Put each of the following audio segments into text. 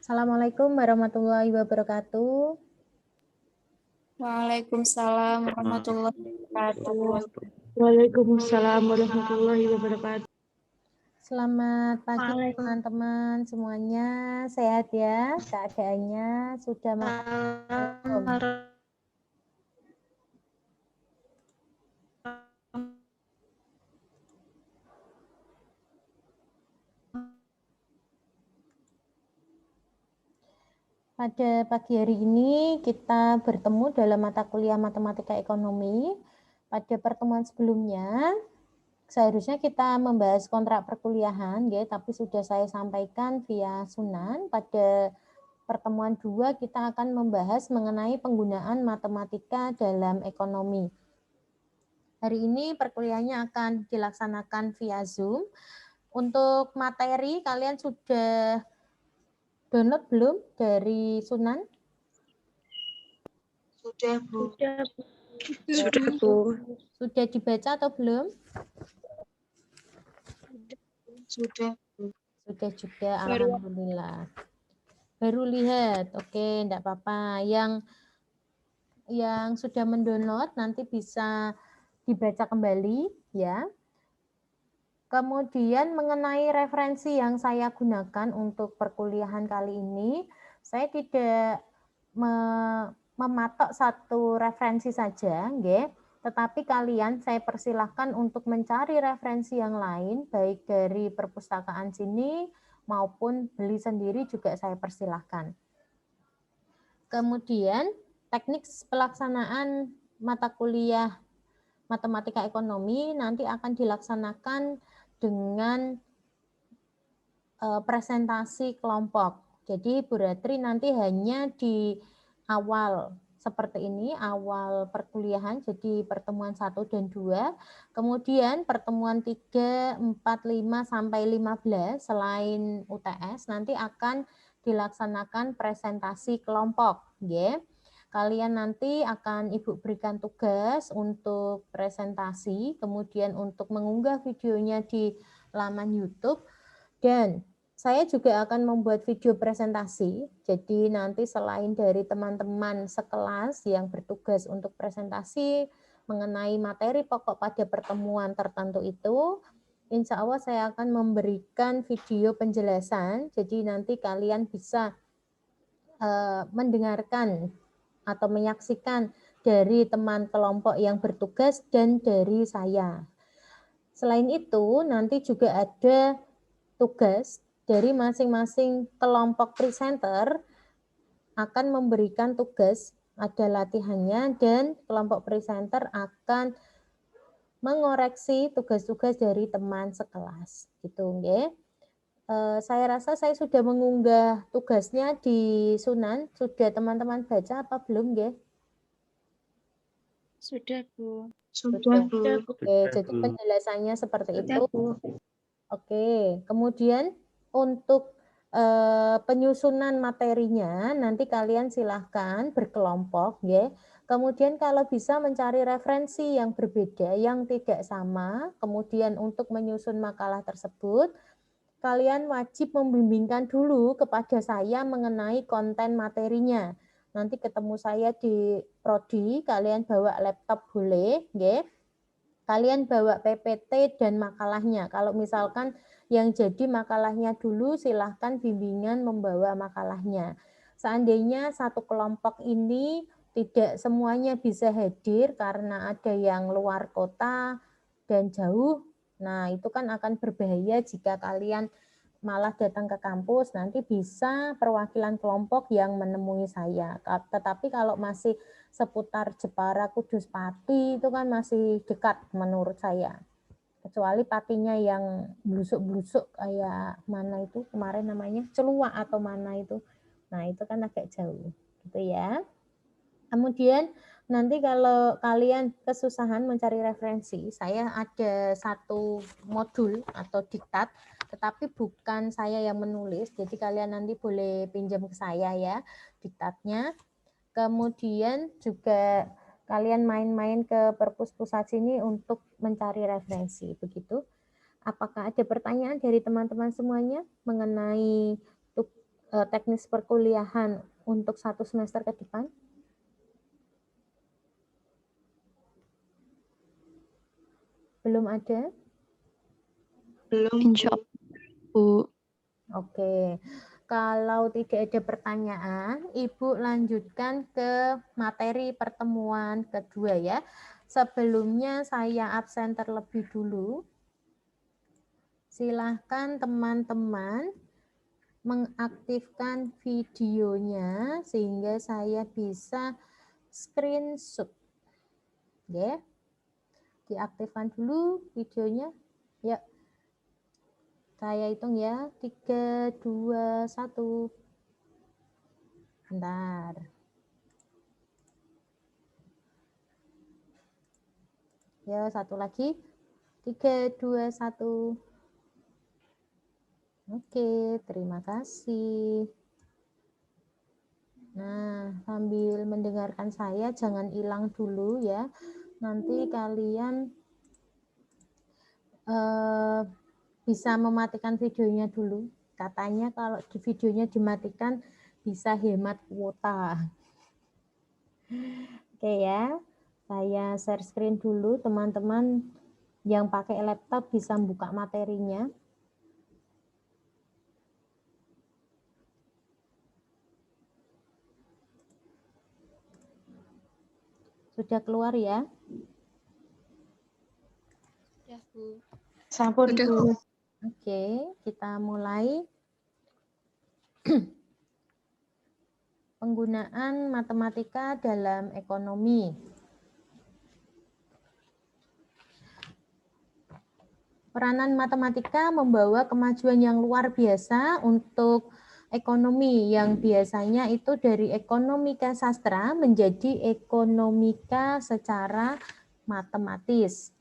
Assalamualaikum warahmatullahi wabarakatuh. Waalaikumsalam warahmatullahi wabarakatuh. Waalaikumsalam warahmatullahi wabarakatuh. Selamat pagi teman-teman semuanya, sehat ya keadaannya, sudah makan belum? Pada pagi hari ini kita bertemu dalam mata kuliah Matematika Ekonomi. Pada pertemuan sebelumnya seharusnya kita membahas kontrak perkuliahan ya, tapi sudah saya sampaikan via Sunan. Pada pertemuan 2 kita akan membahas mengenai penggunaan matematika dalam ekonomi. Hari ini perkuliahannya akan dilaksanakan via Zoom. Untuk materi kalian sudah download belum dari Sunan? Sudah, Bu. Sudah, Bu. Sudah dibaca atau belum? Sudah. Sudah juga, alhamdulillah. Baru lihat, oke, enggak apa-apa. Yang sudah mendownload nanti bisa dibaca kembali ya. Kemudian mengenai referensi yang saya gunakan untuk perkuliahan kali ini, saya tidak mematok satu referensi saja, nggih. Tetapi kalian saya persilahkan untuk mencari referensi yang lain, baik dari perpustakaan sini maupun beli sendiri juga saya persilahkan. Kemudian teknik pelaksanaan mata kuliah Matematika Ekonomi nanti akan dilaksanakan dengan presentasi kelompok. Jadi Bu Ratri nanti hanya di awal seperti ini, awal perkuliahan, jadi pertemuan 1 dan 2. Kemudian pertemuan 3, 4, 5, sampai 15 selain UTS nanti akan dilaksanakan presentasi kelompok. Ya. Kalian nanti akan Ibu berikan tugas untuk presentasi, kemudian untuk mengunggah videonya di laman YouTube, dan saya juga akan membuat video presentasi. Jadi nanti selain dari teman-teman sekelas yang bertugas untuk presentasi mengenai materi pokok pada pertemuan tertentu itu, insya Allah saya akan memberikan video penjelasan. Jadi nanti kalian bisa mendengarkan atau menyaksikan dari teman kelompok yang bertugas dan dari saya. Selain itu, nanti juga ada tugas dari masing-masing kelompok presenter akan memberikan tugas, ada latihannya, dan kelompok presenter akan mengoreksi tugas-tugas dari teman sekelas. Gitu, nggih. Saya rasa saya sudah mengunggah tugasnya di Sunan. Sudah teman-teman baca apa belum, nggih? Sudah, Bu. Sudah, Bu. Oke, jadi penjelasannya seperti itu. Oke, kemudian untuk penyusunan materinya nanti kalian silahkan berkelompok, ya. Kemudian kalau bisa mencari referensi yang berbeda, yang tidak sama. Kemudian untuk menyusun makalah tersebut, kalian wajib membimbingkan dulu kepada saya mengenai konten materinya. Nanti ketemu saya di prodi, kalian bawa laptop boleh, nggih. Kalian bawa PPT dan makalahnya. Kalau misalkan yang jadi makalahnya dulu, silahkan bimbingan membawa makalahnya. Seandainya satu kelompok ini tidak semuanya bisa hadir karena ada yang luar kota dan jauh, nah itu kan akan berbahaya jika kalian malah datang ke kampus, nanti bisa perwakilan kelompok yang menemui saya. Tetapi kalau masih seputar Jepara, Kudus, Pati itu kan masih dekat menurut saya. Kecuali Patinya yang blusuk-blusuk kayak mana itu kemarin namanya, Celuak atau mana itu. Nah, itu kan agak jauh gitu ya. Kemudian nanti kalau kalian kesusahan mencari referensi, saya ada satu modul atau diktat, tetapi bukan saya yang menulis, jadi kalian nanti boleh pinjam ke saya ya diktatnya. Kemudian juga kalian main-main ke perpus pusat sini untuk mencari referensi, begitu. Apakah ada pertanyaan dari teman-teman semuanya mengenai teknis perkuliahan untuk 1 semester ke depan? Belum ada? Belum, Insya Bu. Allah, Bu. Oke, kalau tidak ada pertanyaan, Ibu lanjutkan ke materi pertemuan kedua ya. Sebelumnya saya absen terlebih dulu. Silahkan teman-teman mengaktifkan videonya sehingga saya bisa screenshot. Ya. Diaktifkan dulu videonya. Ya. Saya hitung ya, 3, 2, 1. Bentar. Ya, satu lagi. 3, 2, 1. Oke, terima kasih. Nah, sambil mendengarkan saya, jangan hilang dulu ya. Nanti kalian bisa mematikan videonya dulu. Katanya kalau di videonya dimatikan bisa hemat kuota. Oke ya, saya share screen dulu. Teman-teman yang pakai laptop bisa buka materinya. Sudah keluar ya? Ya, Bu. Sampun, Bu. Oke, kita mulai. Penggunaan matematika dalam ekonomi. Peranan matematika membawa kemajuan yang luar biasa untuk ekonomi yang biasanya itu dari ekonomika sastra menjadi ekonomika secara matematis.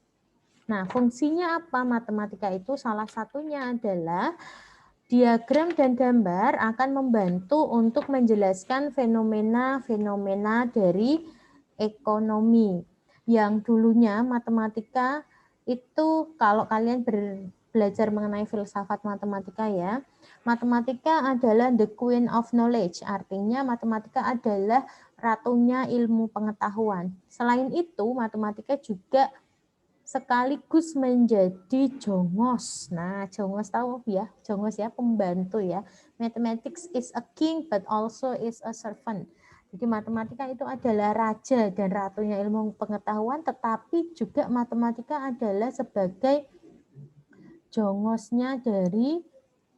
Nah, fungsinya apa matematika itu? Salah satunya adalah diagram dan gambar akan membantu untuk menjelaskan fenomena-fenomena dari ekonomi. Yang dulunya matematika itu kalau kalian belajar mengenai filsafat matematika ya, matematika adalah the queen of knowledge, artinya matematika adalah ratunya ilmu pengetahuan. Selain itu, matematika juga sekaligus menjadi jongos. Nah, jongos tahu ya, jongos ya, pembantu ya. Mathematics is a king but also is a servant. Jadi matematika itu adalah raja dan ratunya ilmu pengetahuan, tetapi juga matematika adalah sebagai jongosnya dari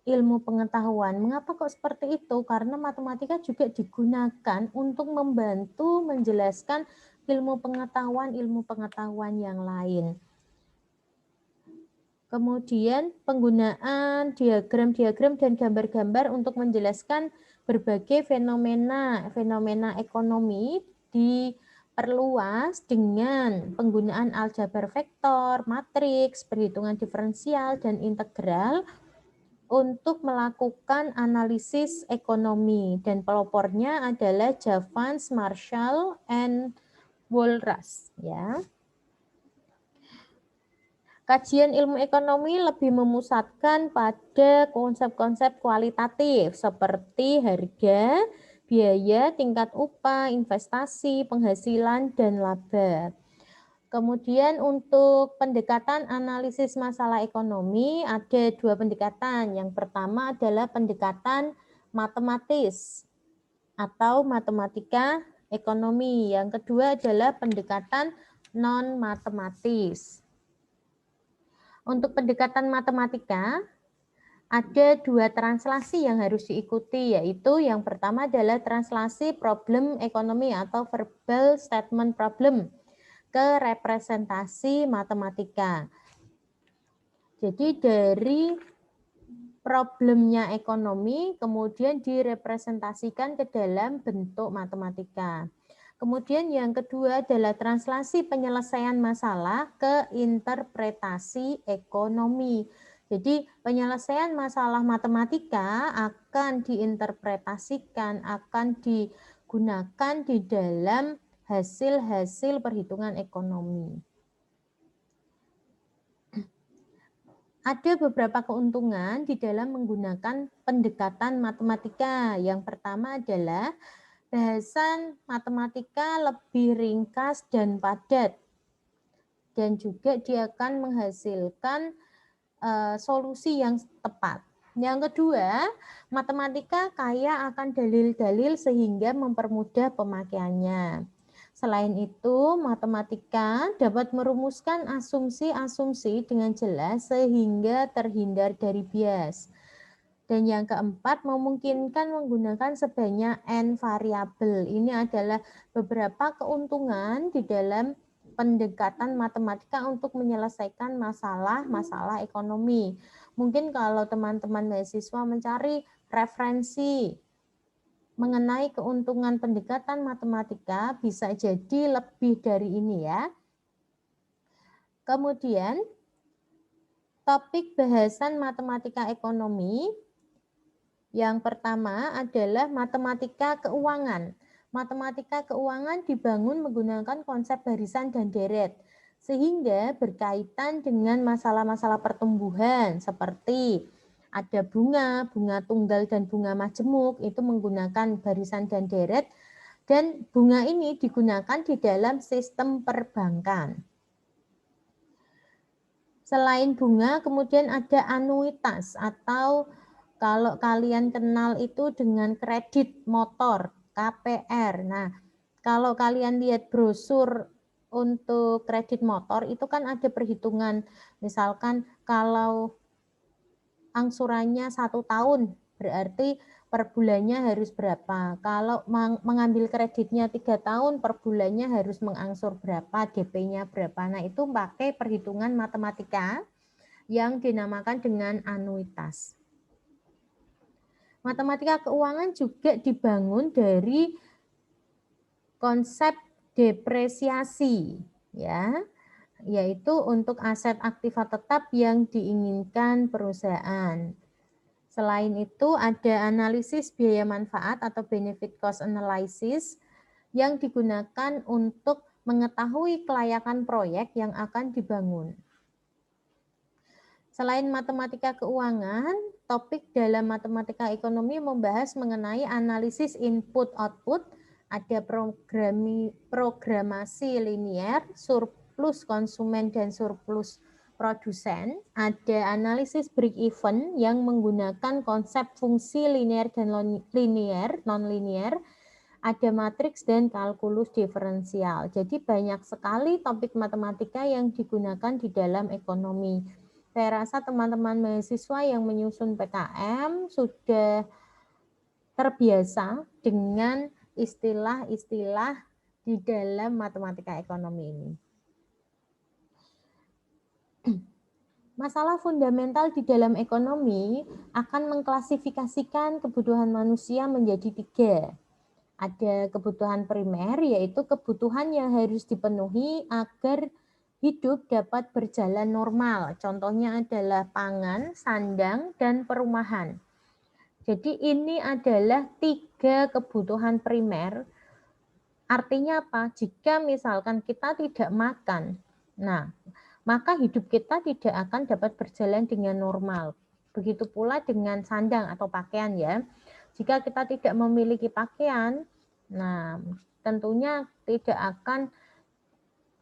ilmu pengetahuan. Mengapa kok seperti itu? Karena matematika juga digunakan untuk membantu menjelaskan ilmu pengetahuan yang lain. Kemudian penggunaan diagram-diagram dan gambar-gambar untuk menjelaskan berbagai fenomena ekonomi diperluas dengan penggunaan aljabar vektor, matriks, perhitungan diferensial, dan integral untuk melakukan analisis ekonomi. Dan pelopornya adalah Jevons, Marshall, and Walras. Ya. Kajian ilmu ekonomi lebih memusatkan pada konsep-konsep kualitatif seperti harga, biaya, tingkat upah, investasi, penghasilan, dan laba. Kemudian untuk pendekatan analisis masalah ekonomi ada 2 pendekatan. Yang pertama adalah pendekatan matematis atau matematika ekonomi. Yang kedua adalah pendekatan non-matematis. Untuk pendekatan matematika, ada 2 translasi yang harus diikuti, yaitu yang pertama adalah translasi problem ekonomi atau verbal statement problem ke representasi matematika. Jadi dari problemnya ekonomi kemudian direpresentasikan ke dalam bentuk matematika. Kemudian yang kedua adalah translasi penyelesaian masalah ke interpretasi ekonomi. Jadi penyelesaian masalah matematika akan diinterpretasikan, akan digunakan di dalam hasil-hasil perhitungan ekonomi. Ada beberapa keuntungan di dalam menggunakan pendekatan matematika. Yang pertama adalah bahasan matematika lebih ringkas dan padat. Dan juga dia akan menghasilkan solusi yang tepat. Yang kedua, matematika kaya akan dalil-dalil sehingga mempermudah pemakaiannya. Selain itu, matematika dapat merumuskan asumsi-asumsi dengan jelas sehingga terhindar dari bias. Dan yang keempat, memungkinkan menggunakan sebanyak n variabel. Ini adalah beberapa keuntungan di dalam pendekatan matematika untuk menyelesaikan masalah-masalah ekonomi. Mungkin kalau teman-teman mahasiswa mencari referensi mengenai keuntungan pendekatan matematika, bisa jadi lebih dari ini ya. Kemudian, topik bahasan matematika ekonomi yang pertama adalah matematika keuangan. Matematika keuangan dibangun menggunakan konsep barisan dan deret, sehingga berkaitan dengan masalah-masalah pertumbuhan seperti ada bunga tunggal dan bunga majemuk, itu menggunakan barisan dan deret, dan bunga ini digunakan di dalam sistem perbankan. Selain bunga, kemudian ada anuitas atau kalau kalian kenal itu dengan kredit motor, KPR. Nah, kalau kalian lihat brosur untuk kredit motor, itu kan ada perhitungan. Misalkan kalau angsurannya 1 tahun, berarti per bulannya harus berapa. Kalau mengambil kreditnya 3 tahun, per bulannya harus mengangsur berapa, DP-nya berapa. Nah, itu pakai perhitungan matematika yang dinamakan dengan anuitas. Matematika keuangan juga dibangun dari konsep depresiasi, ya, yaitu untuk aset aktiva tetap yang diinginkan perusahaan. Selain itu ada analisis biaya manfaat atau benefit cost analysis yang digunakan untuk mengetahui kelayakan proyek yang akan dibangun. Selain matematika keuangan, topik dalam matematika ekonomi membahas mengenai analisis input-output, ada programasi linier, surplus konsumen dan surplus produsen, ada analisis break-even yang menggunakan konsep fungsi linier dan non-linier, ada matriks dan kalkulus diferensial. Jadi banyak sekali topik matematika yang digunakan di dalam ekonomi. Saya rasa teman-teman mahasiswa yang menyusun PKM sudah terbiasa dengan istilah-istilah di dalam matematika ekonomi ini. Masalah fundamental di dalam ekonomi akan mengklasifikasikan kebutuhan manusia menjadi 3. Ada kebutuhan primer, yaitu kebutuhan yang harus dipenuhi agar hidup dapat berjalan normal. Contohnya adalah pangan, sandang, dan perumahan. Jadi ini adalah 3 kebutuhan primer. Artinya apa? Jika misalkan kita tidak makan, nah, maka hidup kita tidak akan dapat berjalan dengan normal. Begitu pula dengan sandang atau pakaian ya. Jika kita tidak memiliki pakaian, nah, tentunya tidak akan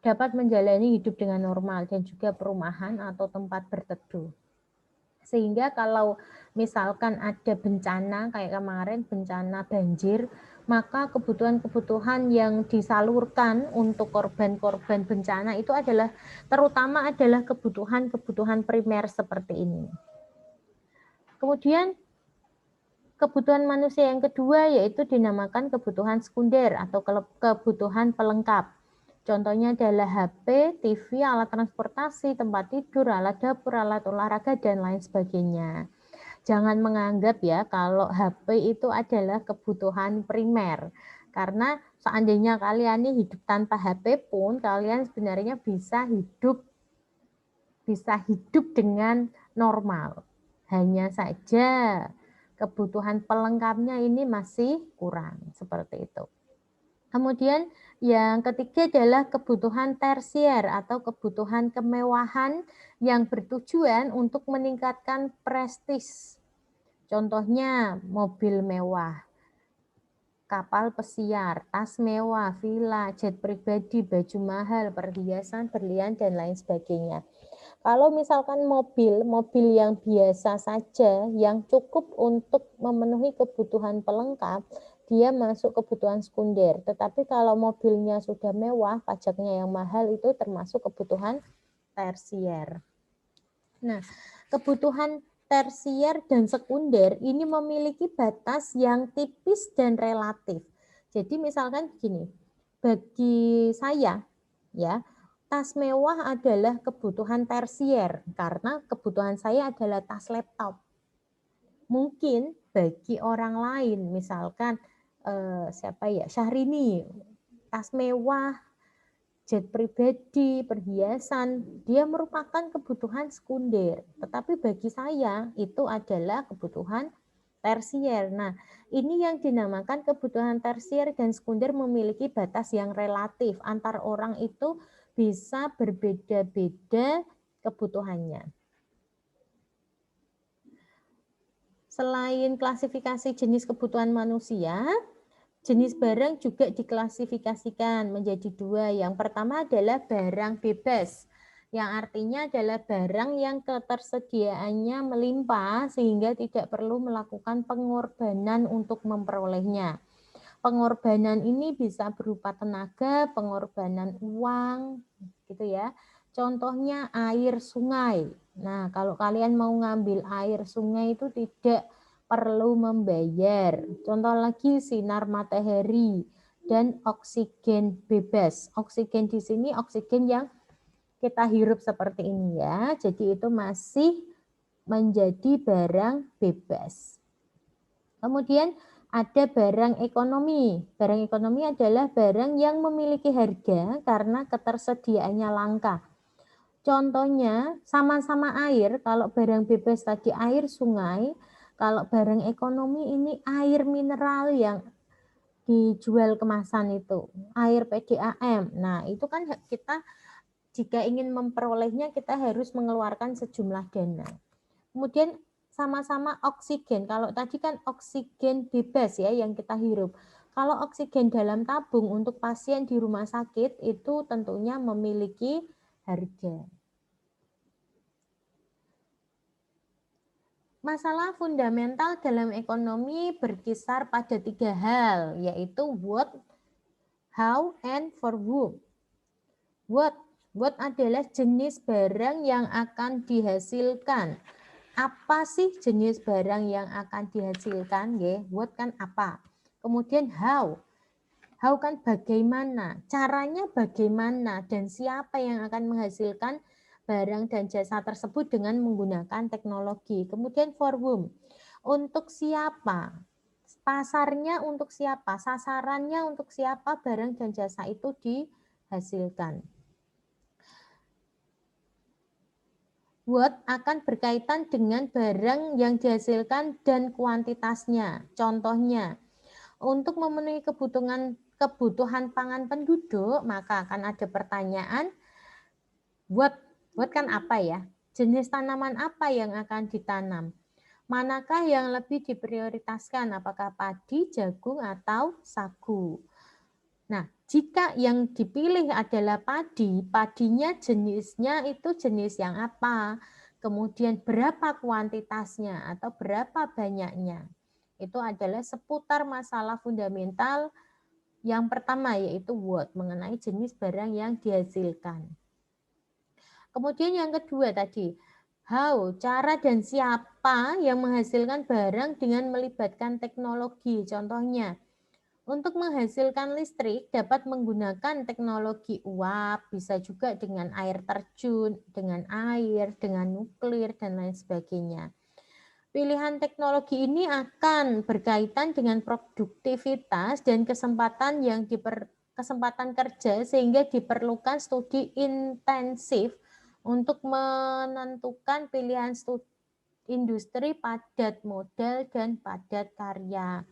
dapat menjalani hidup dengan normal dan juga perumahan atau tempat berteduh. Sehingga kalau misalkan ada bencana kayak kemarin bencana banjir, maka kebutuhan-kebutuhan yang disalurkan untuk korban-korban bencana itu adalah terutama adalah kebutuhan-kebutuhan primer seperti ini. Kemudian kebutuhan manusia yang kedua yaitu dinamakan kebutuhan sekunder atau kebutuhan pelengkap. Contohnya adalah HP, TV, alat transportasi, tempat tidur, alat dapur, alat olahraga, dan lain sebagainya. Jangan menganggap ya kalau HP itu adalah kebutuhan primer. Karena seandainya kalian ini hidup tanpa HP pun, kalian sebenarnya bisa hidup dengan normal. Hanya saja kebutuhan pelengkapnya ini masih kurang, seperti itu. Kemudian yang ketiga adalah kebutuhan tersier atau kebutuhan kemewahan yang bertujuan untuk meningkatkan prestis. Contohnya mobil mewah, kapal pesiar, tas mewah, villa, jet pribadi, baju mahal, perhiasan, berlian, dan lain sebagainya. Kalau misalkan mobil yang biasa saja, yang cukup untuk memenuhi kebutuhan pelengkap, dia masuk kebutuhan sekunder. Tetapi kalau mobilnya sudah mewah, pajaknya yang mahal, itu termasuk kebutuhan tersier. Nah, kebutuhan tersier dan sekunder ini memiliki batas yang tipis dan relatif. Jadi misalkan gini, bagi saya ya, tas mewah adalah kebutuhan tersier karena kebutuhan saya adalah tas laptop. Mungkin bagi orang lain, misalkan siapa ya, Syahrini, tas mewah, jet pribadi, perhiasan, dia merupakan kebutuhan sekunder. Tetapi bagi saya itu adalah kebutuhan tersier. Nah, ini yang dinamakan kebutuhan tersier dan sekunder memiliki batas yang relatif. Antar orang itu bisa berbeda-beda kebutuhannya. Selain klasifikasi jenis kebutuhan manusia, jenis barang juga diklasifikasikan menjadi dua. Yang pertama adalah barang bebas, yang artinya adalah barang yang ketersediaannya melimpah sehingga tidak perlu melakukan pengorbanan untuk memperolehnya. Pengorbanan ini bisa berupa tenaga, pengorbanan uang, gitu ya. Contohnya air sungai. Nah, kalau kalian mau ngambil air sungai itu tidak perlu membayar. Contoh lagi sinar matahari dan oksigen bebas. Oksigen di sini oksigen yang kita hirup seperti ini ya. Jadi itu masih menjadi barang bebas. Kemudian ada barang ekonomi. Barang ekonomi adalah barang yang memiliki harga karena ketersediaannya langka. Contohnya sama-sama air, kalau barang bebas tadi air sungai, kalau barang ekonomi ini air mineral yang dijual kemasan itu, air PDAM. Nah, itu kan kita jika ingin memperolehnya kita harus mengeluarkan sejumlah dana. Kemudian sama-sama oksigen. Kalau tadi kan oksigen bebas ya yang kita hirup. Kalau oksigen dalam tabung untuk pasien di rumah sakit itu tentunya memiliki harga. Masalah fundamental dalam ekonomi berkisar pada 3 hal, yaitu what, how, and for whom. What adalah jenis barang yang akan dihasilkan. Apa sih jenis barang yang akan dihasilkan? What kan apa? Kemudian how. How kan bagaimana, caranya bagaimana, dan siapa yang akan menghasilkan barang dan jasa tersebut dengan menggunakan teknologi. Kemudian for whom, untuk siapa, pasarnya untuk siapa, sasarannya untuk siapa barang dan jasa itu dihasilkan. What akan berkaitan dengan barang yang dihasilkan dan kuantitasnya. Contohnya, untuk memenuhi kebutuhan pangan penduduk, maka akan ada pertanyaan, what kan apa ya? Jenis tanaman apa yang akan ditanam? Manakah yang lebih diprioritaskan? Apakah padi, jagung, atau sagu? Nah, jika yang dipilih adalah padi, padinya jenisnya itu jenis yang apa? Kemudian berapa kuantitasnya atau berapa banyaknya? Itu adalah seputar masalah fundamental yang pertama yaitu what, mengenai jenis barang yang dihasilkan. Kemudian yang kedua tadi, how, cara dan siapa yang menghasilkan barang dengan melibatkan teknologi. Contohnya, untuk menghasilkan listrik dapat menggunakan teknologi uap, bisa juga dengan air terjun, dengan air, dengan nuklir, dan lain sebagainya. Pilihan teknologi ini akan berkaitan dengan produktivitas dan kesempatan kerja sehingga diperlukan studi intensif untuk menentukan pilihan industri padat modal dan padat karya.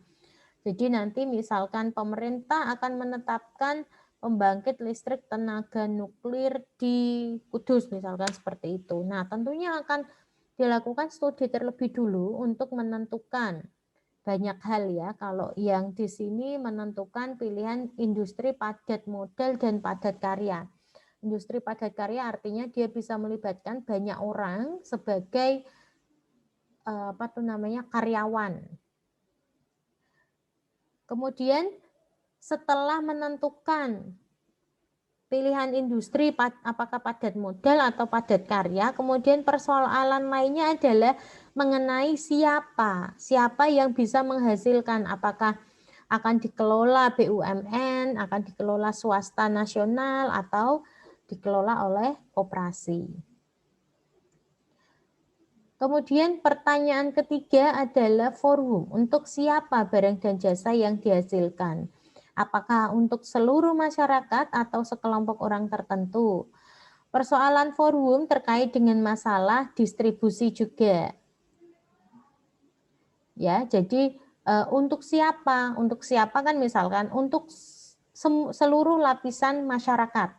Jadi nanti misalkan pemerintah akan menetapkan pembangkit listrik tenaga nuklir di Kudus, misalkan seperti itu. Nah, tentunya akan dilakukan studi terlebih dulu untuk menentukan banyak hal ya. Kalau yang di sini menentukan pilihan industri padat modal dan padat karya. Industri padat karya artinya dia bisa melibatkan banyak orang sebagai karyawan. Kemudian setelah menentukan pilihan industri apakah padat modal atau padat karya, kemudian persoalan lainnya adalah mengenai siapa yang bisa menghasilkan, apakah akan dikelola BUMN, akan dikelola swasta nasional atau dikelola oleh koperasi. Kemudian pertanyaan ketiga adalah forum. Untuk siapa barang dan jasa yang dihasilkan? Apakah untuk seluruh masyarakat atau sekelompok orang tertentu? Persoalan forum terkait dengan masalah distribusi juga. Ya, jadi untuk siapa? Untuk siapa kan misalkan untuk seluruh lapisan masyarakat.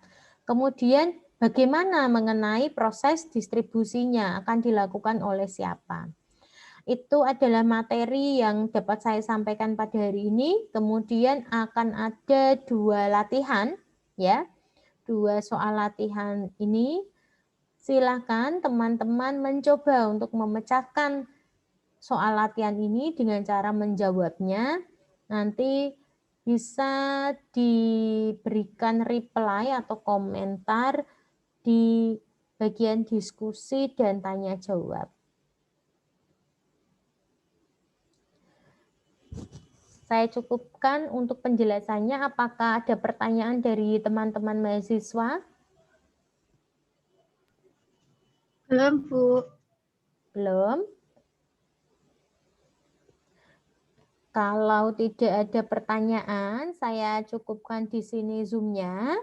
Kemudian bagaimana mengenai proses distribusinya akan dilakukan oleh siapa? Itu adalah materi yang dapat saya sampaikan pada hari ini. Kemudian akan ada 2 latihan, ya, 2 soal latihan ini. Silakan teman-teman mencoba untuk memecahkan soal latihan ini dengan cara menjawabnya. Nanti bisa diberikan reply atau komentar di bagian diskusi dan tanya jawab. Saya cukupkan untuk penjelasannya. Apakah ada pertanyaan dari teman-teman mahasiswa? Belum, Bu. Belum? Kalau tidak ada pertanyaan, saya cukupkan di sini Zoom-nya.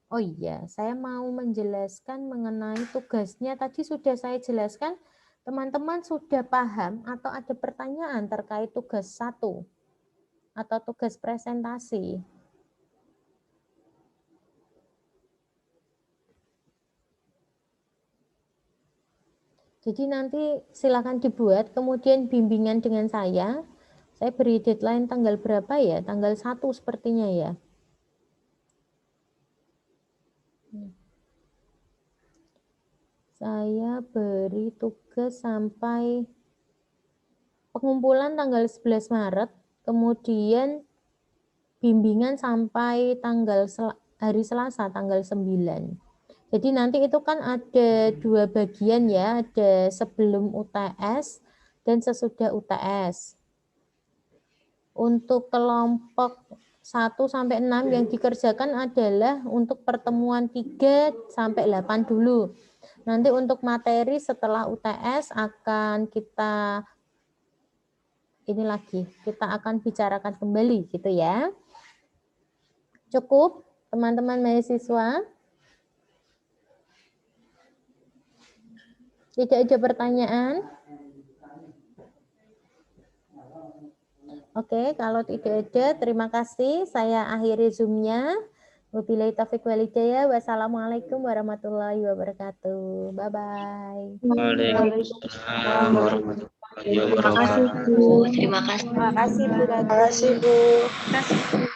Oh iya, saya mau menjelaskan mengenai tugasnya. Tadi sudah saya jelaskan, teman-teman sudah paham atau ada pertanyaan terkait tugas 1 atau tugas presentasi? Jadi nanti silakan dibuat, kemudian bimbingan dengan saya. Saya beri deadline tanggal berapa ya? Tanggal 1 sepertinya ya. Saya beri tugas sampai pengumpulan tanggal 11 Maret, kemudian bimbingan sampai hari Selasa tanggal 9. Jadi nanti itu kan ada 2 bagian ya, ada sebelum UTS dan sesudah UTS. Untuk kelompok 1 sampai 6 yang dikerjakan adalah untuk pertemuan 3 sampai 8 dulu. Nanti untuk materi setelah UTS akan kita akan bicarakan kembali gitu ya. Cukup teman-teman mahasiswa? Tidak ada pertanyaan? Oke, kalau tidak ada, terima kasih. Saya akhiri Zoom-nya. Wabillahi taufiq wal hidayah. Wassalamualaikum warahmatullahi wabarakatuh. Bye-bye. Waalaikumsalam warahmatullahi wabarakatuh. Terima kasih, Bu. Terima kasih, Bu. Terima kasih, Bu.